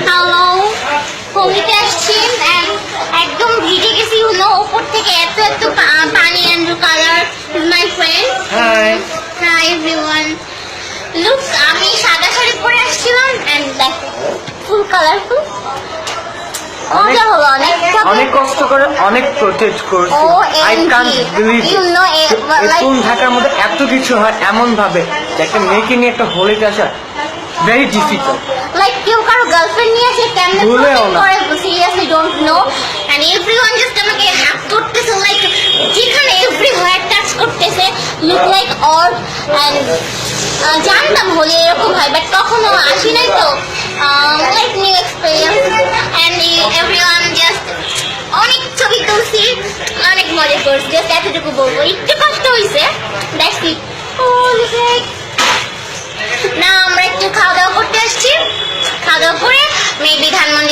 Hello, হোলিতে আসছি একদম ভিজে গেছি হলো ওপর থেকে এত এত পানি and colour my friend. High hi everyone, look আমি সাদা শাড়ি পরে আসছিলাম অ্যান্ড দেখো ফুল কালারফুল। মজা হলো অনেক কষ্ট করে অনেক প্রোটেক্ট করছি। আই কান্ট বিলিভ কোন ঢাকার মধ্যে এত কিছু হয় এমন ভাবে যে একটা মেয়েকে নিয়ে একটা হোলিতে আসা ভেরি ডিফিকাল্ট। লাইক কেউ কারো গার্লফ্রেন্ড নিয়ে আসে কেমনে ভুলেও প্রোটেক্ট না। করে seriously don't know and everyone just আমাকে হ্যাক করতেছে লাইক যেখানে এভরিওয়্যার টাচ করতেছে লুক লাইক অড এন্ড জানতাম হলে এরকম হয় বাট কখনো আসি নাই তো like new experience and everyone just অনেক ছবি তুলছি, অনেক মজা করছি, জাস্ট এতটুকু বলবো। একটু কষ্ট হয়েছে, দ্যাটস ইট। ও লাইক না আমরা একটু খাওয়া দাওয়া করতে আসছি, খাওয়া দাওয়া করে মেবি ধানমন্ডি